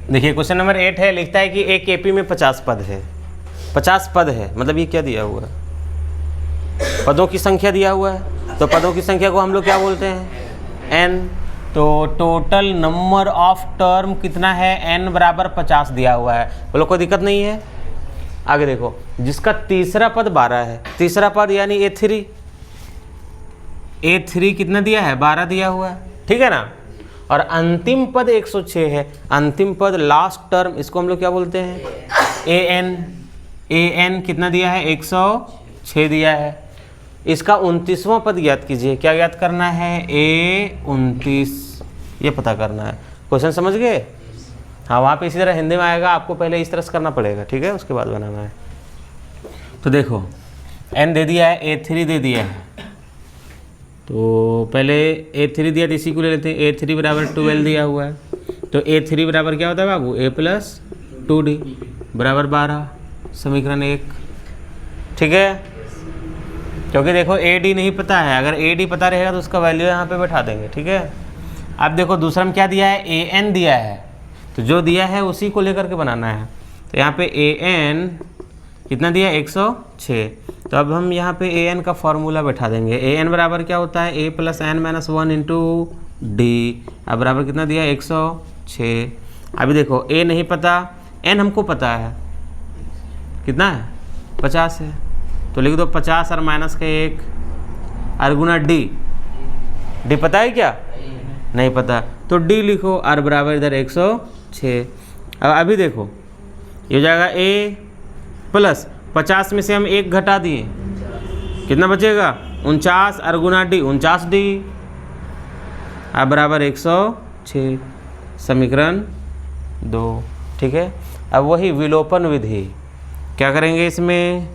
देखिए question number 8 है, लिखता है कि एक केपी में 50 पद है। 50 पद है मतलब ये क्या दिया हुआ है, पदों की संख्या दिया हुआ है। तो पदों की संख्या को हम लोग क्या बोलते हैं, n। तो टोटल नंबर ऑफ टर्म कितना है, n बराबर 50 दिया हुआ है। बोलो कोई दिक्कत नहीं है। आगे देखो, जिसका तीसरा पद 12 है, तीसरा पद यानी A3 कितना दिया है, 12 दिया हुआ है, ठीक है ना। और अंतिम पद 106 है, अंतिम पद लास्ट टर्म, इसको हम लोग क्या बोलते हैं, an कितना दिया है, 106 दिया है। इसका 29वां पद ज्ञात कीजिए। क्या ज्ञात करना है, A29, ये पता करना है। क्वेश्चन समझ गए। हाँ, वहाँ पे इसी तरह हिंदी में आएगा, आपको पहले इस तरह से करना पड़ेगा, ठीक है, उसके बाद बनाना है। तो देखो n दे दिया है, A3 दे दिया है, तो पहले A3 दिया तो इसी को ले लेते हैं। A3 बराबर 12 दिया हुआ है, तो A3 बराबर क्या होता है बाबू, A + 2D बराबर 12, समीकरण 1, ठीक है। क्योंकि देखो AD नहीं पता है, अगर AD पता रहेगा तो उसका वैल्यू यहाँ पे बैठा देंगे, ठीक है। अब देखो दूसरा में क्या दिया है, AN दिया है, तो जो दिया है उसी को लेकर के बनाना है। तो यहाँ पे AN कितना दिया, 106। तो अब हम यहाँ पे AN का फॉर्मूला बैठा देंगे। AN बराबर क्या होता है, A + n - 1 × D। अब बराबर कितना दिया, 106। अभी देखो A नहीं पता, N हमको पता है, कितना है, 50 है। तो लिख दो 50 और -1 और गुना D पता है क्या, नहीं पता, तो D लिखो और बराबर इधर 106। अब अभी देखो ये हो जाएगा A + 50 में से हम 1 घटा दिए, कितना बचेगा, 49 और गुना D 49D, अब बराबर 106, समीकरण 2, ठीक है। अब वही विलोपन विधि, क्या करेंगे इसमें,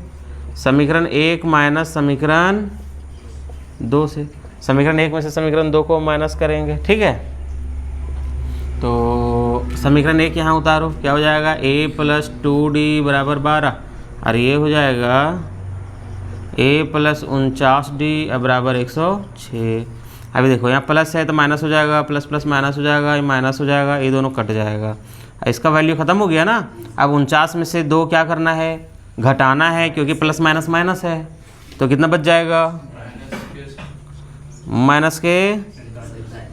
समीकरण 1 माइनस समीकरण 2 से, समीकरण 1 में से समीकरण 2 को माइनस करेंगे, ठीक है। तो समीकरण 1 यहाँ उतारो, क्या हो जाएगा, A + 2D बराबर 12, और ये हो जाएगा A + 49D बराबर 106। अभी देखो यहाँ प्लस है तो माइनस हो जाएगा, प्लस प्लस माइनस हो जाएगा, ये माइनस हो जाएगा, ये दोनों कट जाएगा, इसका वैल्यू ख़त्म हो गया ना। अब 49 में से 2 क्या करना है, घटाना है, क्योंकि प्लस माइनस माइनस है, तो कितना बच जाएगा, माइनस के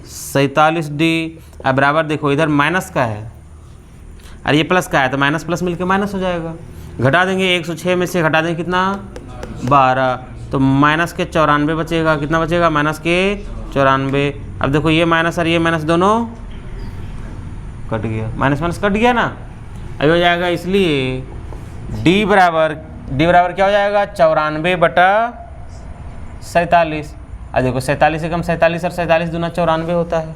47D। अब बराबर देखो इधर माइनस का है और ये प्लस का है, तो माइनस प्लस मिलके माइनस हो जाएगा। घटा देंगे, 106 में से घटा देंगे कितना, 12, तो माइनस के 94 बचेगा, कितना बचेगा, माइनस के 94। अब देखो ये माइनस और ये माइनस दोनों कट गया, माइनस माइनस कट गया ना। अभी हो जाएगा, इसलिए D बराबर क्या हो जाएगा, 94/47। अब देखो 47 से कम 47 और 47 दूना 94 होता है,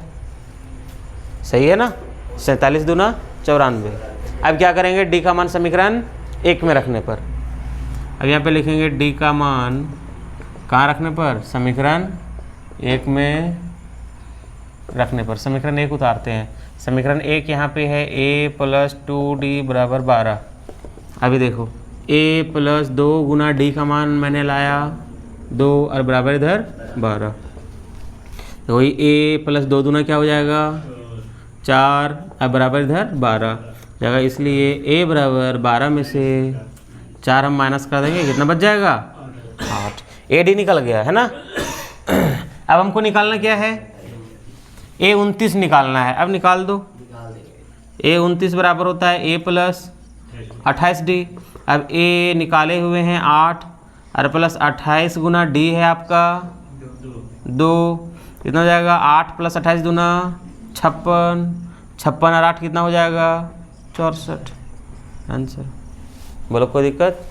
सही है ना, 47 दूना 94। अब क्या करेंगे, D का मान समीकरण 1 में रखने पर, अब यहाँ पे लिखेंगे D का मान कहाँ रखने पर, समीकरण 1 में रखने पर, समीकरण 1 उतारते हैं। समीकरण 1 यहाँ पे है A + 2D बराबर 12। अभी देखो A + 2 गुना D का मान मैंने लाया 2 और बराबर इधर 12, तो वही A + 2 दूना क्या हो जाएगा, 4 और बराबर इधर 12 जाएगा। इसलिए A बराबर 12 में से 4 हम माइनस कर देंगे, कितना बच जाएगा, 8। AD निकल गया है ना। अब हमको निकालना क्या है, A29 निकालना है। अब निकाल दो, A29 बराबर होता है A + 28D। अब A निकाले हुए हैं 8 और प्लस 28 गुना D है आपका 2, कितना हो जाएगा, 8 + 28 दूना 56, 56 और 8 कितना हो जाएगा, 64। आंसर। बोलो कोई दिक्कत।